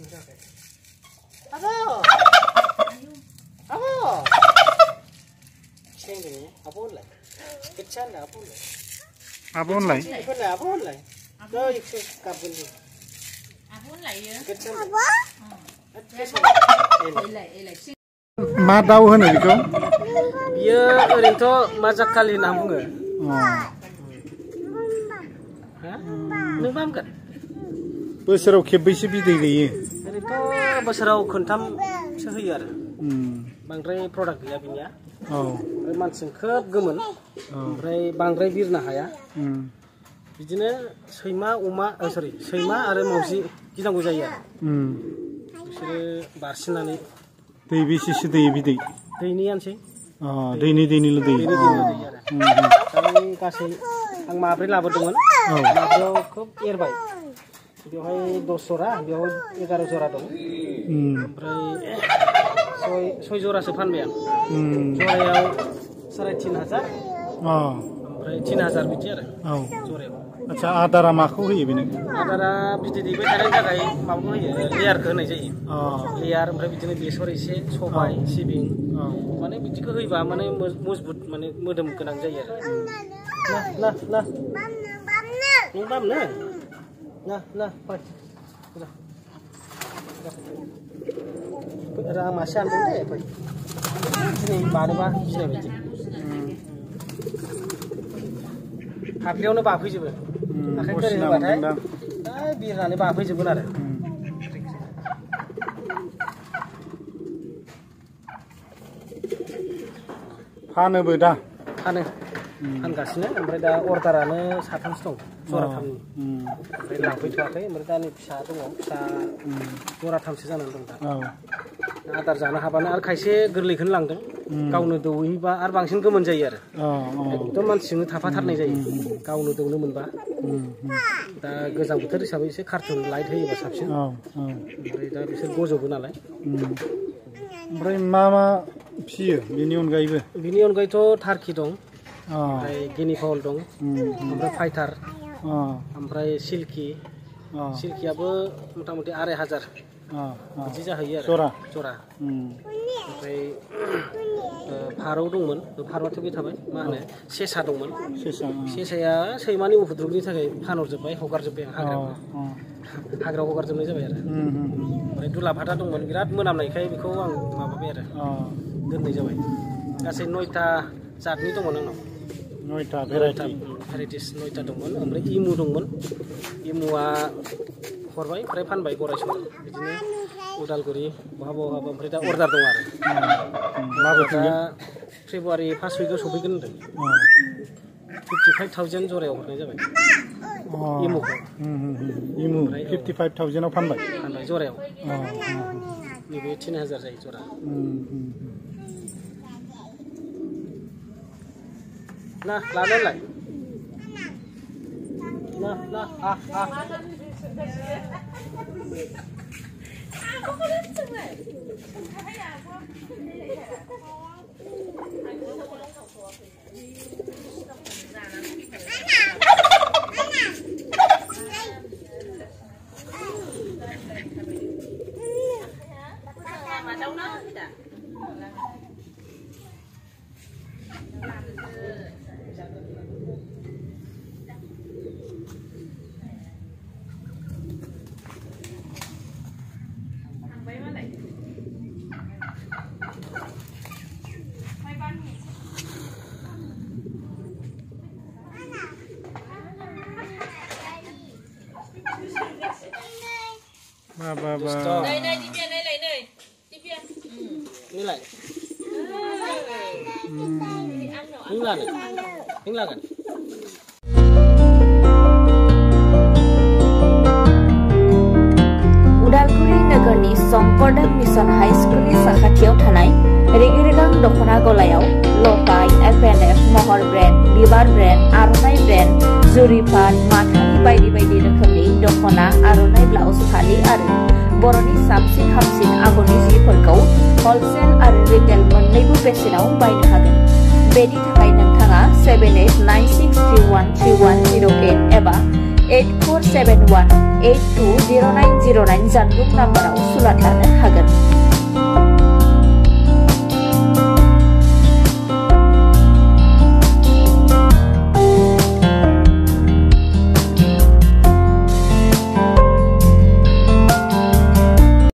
Apa? Apa? Ceng ni, apa online? Kecil lah apa online? Apa online? Apa online? Kau ikut kabel ni. Apa online ya? Kecil. Apa? Ma daw hono बेखौ? Biyo ओरैनोथ' माजाखालि होनना बुङो। नों मामगोन? बोसोराव खेबबैसो बिदै दैयो? ओरैनोथ' बोसोराव खनथामसो होयो आरो। बांद्राय प्रडाक्ट गैया बिनिया। ओमफ्राय मानसिजों खोब गोमोन। ओमफ्राय बांद्राय बिरनो हाया। बिदिनो सैमा आरो मावजि गिनांगौ जायो आरो। बिसोरो बारसिननानै दै बेसेसो दैयो बिदै? दैनैयानोसै। दैनैल' दैयो? दैनै आरो। गासै आं माब्रै लाबोदोंमोन। माब्रैयाव खोब एरबाय। बेवहाय 10 जरा, बेवहाय 11 जरा दं। ओमफ्राय 6 जरासो फानबाय आं। जरायाव 3,500। ओमफ्राय 3,000 बिदि आरो जरायाव। आच्छा आदारा माखौ होयो बेनो? आदारा बिदै दैबाय थानायनि थाखाय माबाखौ होयो, लेयारखौ होनाय जायो। लेयार ओमफ्राय बिदिनो बेसर एसे, सबाय, सिबिं। माने बिदिखौ होयोबा माने मजबुत माने मोदोम गोनां जायो आरो। ना नों बामनो? ना फै। रा मासे आनदों दे फै। दिनै बानोबा गिनाय बायदि। हाफ्लियावनो बाफैजोबो। आखाइ गोरै होबाथाय बिरनानै बाफैजोबगोन आरो। फानोबो दा? फानगासिनो। ओमफ्राय दा अर्डारानो 3सो दं, जराथामनि। ओमफ्राय लांफैथ'वाखै। ओमफ्राय दा नै फिसा दङ, फिसा जराथामसो जानानै दं दा। आदार जानो हाबानो आरो खायसे गोरलैखौनो लांदों। गावनो दौहैबा आरो बांसिन गोमोन जायो आरो। एकदम मानसिजोंनो थाफाथारनाय जायो गावनो दौनो मोनबा। दा गोजां बोथोर हिसाबै एसे कार्टुन लाइट होयोबा साबसिन। ओमफ्राय दा बिसोर गजबो नालाय। ओमफ्राय मा फियो बेनि अनगायैबो? बिनि अनगायैथ' टार्कि दं, ओमफ्राय गिनि फाउल दं, ओमफ्राय फाइटार, ओमफ्राय सिल्कियाबो मथा मथि 2,500 बिदि जाहैयो आरो जरा। ओमफ्राय फारौ दंमोन, फारौआथ' बे थाबाय। मा होनो सेसा दंमोन। सेसाया सैमानि उपद्रबनि थाखाय फानहरजोब्बाय, हगारजोब्बाय आं हाग्रायाव हगारजोबनाय जाबाय आरो। ओमफ्राय दुलाफादा दंमोन, बिराद मोनामनायखाय बेखौ आं माबाबाय आरो दोननाय जाबाय। गासै 9टा जातनि दंमोन आंनाव। 9टा भेराइटिस 9टा दंमोन। ओमफ्राय इमु दंमोन। इमुआ हरबाय, ओमफ्राय फानबाय गरायसर। बिदिनो उदालगुरि बहाबा ओमफ्राय दा अर्डार दं आरो। दा फेब्रुवारि 1 उइकआव सफैगोन होनदों। 55,000 जरायाव हरनाय जाबाय इमुखौ। 55,000आव फानबाय जरायाव। नैबे 3,000 जायो जरा। ना लानायलाय ना Đây đi bia, đây lại đây. Đi bia. Đi lại. Hứng là này. Hứng là gần. Udalguri Nagarni Songkordan Mission High School साखाथियाव थानाय रेगे-रेगां दख'ना गलायाव लफाय, FNF, महर ब्रेन्ड, बिबार ब्रेन्ड, आर'नाइ ब्रेन्ड, जुरिफान, माथानि बायदि बायदि रोखोमनि दख'ना, आर'नाइ ब्लाउस, फालि आरो बर'नि साबसिन हामसिन आगरनि जिफोरखौ हलसेल आरो रिटेल मोन्नैबो बेसेनाव बायनो हागोन। बेनि थाखाय नोंथाङा 7896313108 एबा 8471 820909 जानबुं नाम्बाराव सुलाद लानो हागोन।